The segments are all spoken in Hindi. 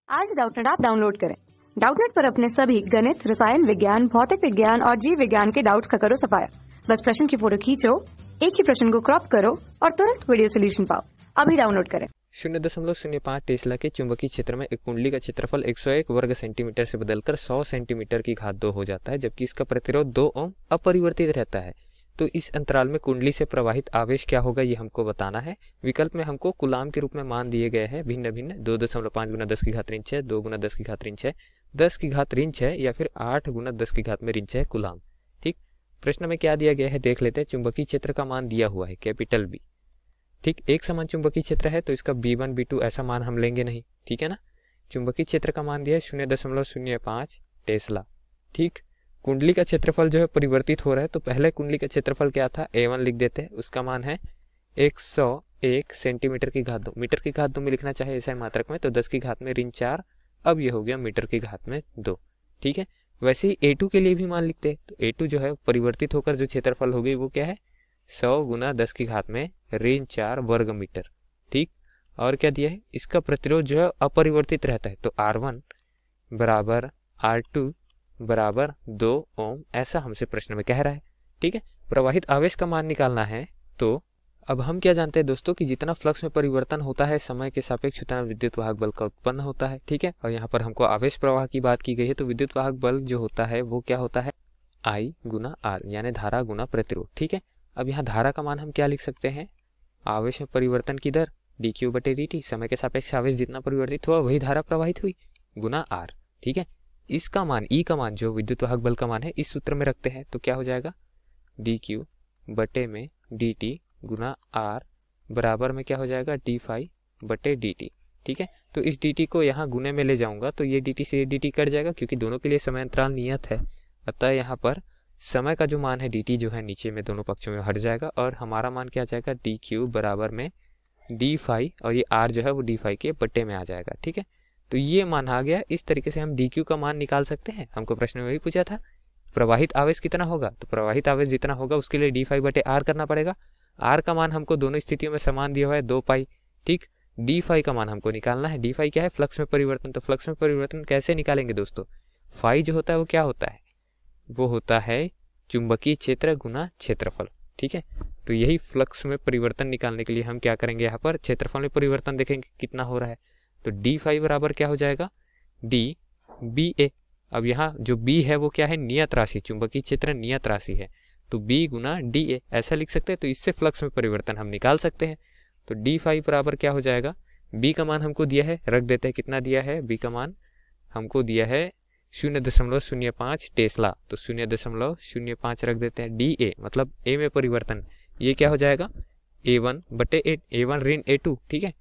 आज डाउटनेट ऐप डाउनलोड करें। डाउटनेट पर अपने सभी गणित, रसायन विज्ञान, भौतिक विज्ञान और जीव विज्ञान के डाउट्स का करो सफाया। बस प्रश्न की फोटो खींचो, एक ही प्रश्न को क्रॉप करो और तुरंत वीडियो सोल्यूशन पाओ। अभी डाउनलोड करें। 0.05 टेस्ला के चुंबकीय क्षेत्र में एक कुंडली का क्षेत्रफल 101 वर्ग सेंटीमीटर से बदलकर 100 सेंटीमीटर की घात 2 हो जाता है, जबकि इसका प्रतिरोध 2 ओम अपरिवर्तित रहता है। तो इस अंतराल में कुंडली से प्रवाहित आवेश क्या होगा, ये हमको बताना है। विकल्प में हमको कूलाम के रूप में मान दिए गए हैं भिन्न भिन्न 2.5 गुना 10 की घात ऋण 6, 2 गुना 10 की घात ऋण 6, 10 की घात ऋण 6 या फिर 8 गुना 10 की घात में ऋण 6 कूलाम। ठीक, प्रश्न में क्या दिया गया है देख लेते हैं। चुंबकीय क्षेत्र का मान दिया हुआ है कैपिटल बी। ठीक, एक समान चुंबकीय क्षेत्र है तो इसका B1 B2 ऐसा मान हम लेंगे नहीं, ठीक है ना। चुंबकीय क्षेत्र का मान दिया है 0.05 टेस्ला। ठीक, कुंडली का क्षेत्रफल जो है परिवर्तित हो रहा है, तो पहले कुंडली का क्षेत्रफल क्या था, A1 लिख देते हैं। उसका मान है 101 सेंटीमीटर की घात 2। मीटर की घात 2 में लिखना चाहे ऐसा मात्रक में तो 10 की घात में ऋण 4, अब ये हो गया मीटर की घात में 2। ठीक है, वैसे ही A2 के लिए भी मान लिखते हैं। तो A2 जो है परिवर्तित होकर जो क्षेत्रफल हो गई वो क्या है, 100 गुना 10 की घात में ऋण 4 वर्ग मीटर। ठीक, और क्या दिया है, इसका प्रतिरोध जो है अपरिवर्तित रहता है, तो R1 बराबर R2 बराबर 2 ओम, ऐसा हमसे प्रश्न में कह रहा है। ठीक है, प्रवाहित आवेश का मान निकालना है। तो अब हम क्या जानते हैं दोस्तों कि जितना फ्लक्स में परिवर्तन होता है समय के सापेक्ष उतना विद्युत वाहक बल का उत्पन्न होता है। ठीक है, और यहाँ पर हमको आवेश प्रवाह की बात की गई है, तो विद्युत वाहक बल जो होता है वो क्या होता है, I गुना R, यानी धारा गुना प्रतिरोध। ठीक है, अब यहाँ धारा का मान हम क्या लिख सकते हैं, आवेश में परिवर्तन की दर dq बटे dt, समय के सापेक्ष आवेश जितना परिवर्तित हुआ वही धारा प्रवाहित हुई, गुना R। ठीक है, इसका मान E का मान जो विद्युत वाहक बल का मान है इस सूत्र में रखते हैं, तो क्या हो जाएगा dq बटे में dt गुना R बराबर में क्या हो जाएगा d फाई बटे dt। ठीक है, तो इस dt को यहाँ गुने में ले जाऊंगा तो ये dt से dt कट जाएगा, क्योंकि दोनों के लिए समय अंतराल नियत है। अतः यहाँ पर समय का जो मान है dt जो है नीचे में दोनों पक्षों में हट जाएगा और हमारा मान क्या आ जाएगा dq बराबर में d फाई, और ये r जो है वो d फाई के बटे में आ जाएगा। ठीक है, तो ये मान आ गया। इस तरीके से हम dq का मान निकाल सकते हैं। हमको प्रश्न में वही पूछा था प्रवाहित आवेश कितना होगा, तो प्रवाहित आवेश जितना होगा उसके लिए d फाई बटे r करना पड़ेगा। r का मान हमको दोनों स्थितियों में समान दिया हुआ है 2 पाई। ठीक, d फाई का मान हमको निकालना है। d फाई क्या है, फ्लक्स में परिवर्तन। तो फ्लक्स में परिवर्तन कैसे निकालेंगे दोस्तों, फाई जो होता है वो क्या होता है, वो होता है चुंबकीय क्षेत्र गुना क्षेत्रफल। ठीक है, तो यही फ्लक्स में परिवर्तन निकालने के लिए हम क्या करेंगे, यहाँ पर क्षेत्रफल में परिवर्तन देखेंगे कितना हो रहा है। तो d फाई बराबर क्या हो जाएगा, d ba। अब यहाँ जो b है वो क्या है, नियत राशि, चुंबकीय क्षेत्र नियत राशि है, तो b गुना da ऐसा लिख सकते हैं। तो इससे फ्लक्स में परिवर्तन हम निकाल सकते हैं। तो d फाई बराबर क्या हो जाएगा, b का मान हमको दिया है, रख देते हैं कितना दिया है, b का मान हमको दिया है 0.05 टेस्ला, तो 0.05 रख देते हैं। da मतलब a में परिवर्तन, ये क्या हो जाएगा a1 बटे a1 ऋण a2। ठीक है,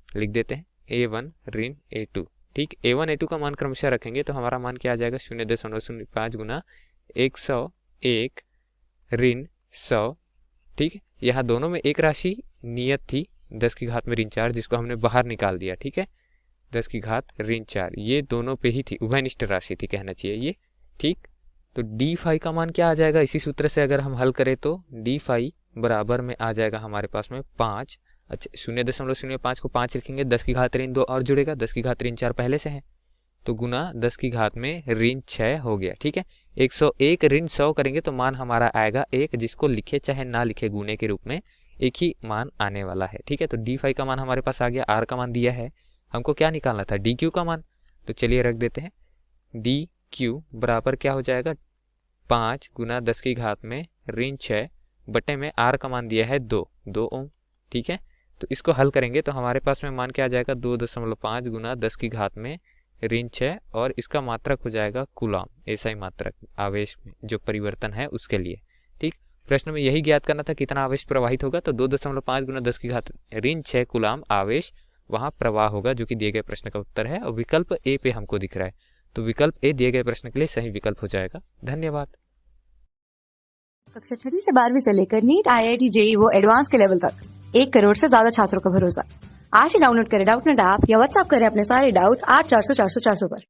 लिख देते हैं a1 ऋण a2। ठीक, a1 a2 का मान क्रमशः रखेंगे तो हमारा मान क्या आ जाएगा 0.05 गुना 101 ऋण 100। ठीक है, यहाँ दोनों में एक राशि नियत थी 10 की घात में ऋण 4, जिसको हमने बाहर निकाल दिया। ठीक है, 10 की घात ऋण 4 ये दोनों पे ही थी, उभयनिष्ठ राशि थी कहना चाहिए ये। ठीक, तो d फाई का मान क्या आ जाएगा, इसी सूत्र से अगर हम हल करें तो d फाई बराबर में आ जाएगा हमारे पास में 5। अच्छा, 0.05 को 5 लिखेंगे, 10 की घात ऋण 2 और जुड़ेगा, 10 की घात ऋण 4 पहले से है, तो गुना 10 की घात में ऋण 6 हो गया। ठीक है, 101 ऋण 100 करेंगे तो मान हमारा आएगा 1, जिसको लिखे चाहे ना लिखे गुने के रूप में एक ही मान आने वाला है। ठीक है, तो d फाई का मान हमारे पास आ गया, r का मान दिया है, हमको क्या निकालना था, dq का मान। तो चलिए रख देते हैं, dq बराबर क्या हो जाएगा 5 गुना 10 की घात में ऋण 6 बटे में r का मान दिया है 2 ओम। ठीक है, तो इसको हल करेंगे तो हमारे पास में मान क्या आ जाएगा 2.5 गुना 10 की घात में ऋण 6, और इसका मात्रक हो जाएगा कूलाम, ऐसा ही मात्रक आवेश में जो परिवर्तन है उसके लिए। ठीक, प्रश्न में यही ज्ञात करना था कितना आवेश प्रवाहित होगा, तो 2.5 गुना 10 की घात ऋण 6 कूलाम आवेश वहां प्रवाह होगा, जो कि दिए गए प्रश्न का उत्तर है। और विकल्प ए पे हमको दिख रहा है, तो विकल्प ए दिए गए प्रश्न के लिए सही विकल्प हो जाएगा। धन्यवाद। कक्षा 6 से 12वीं से लेकर नीट, IIT, JEE वो एडवांस के लेवल तक 1 करोड़ से ज्यादा छात्रों का भरोसा। आज ही डाउनलोड करें डाउटनेट ऐप या व्हाट्सएप करें अपने सारे डाउट्स 8400 400 400 पर।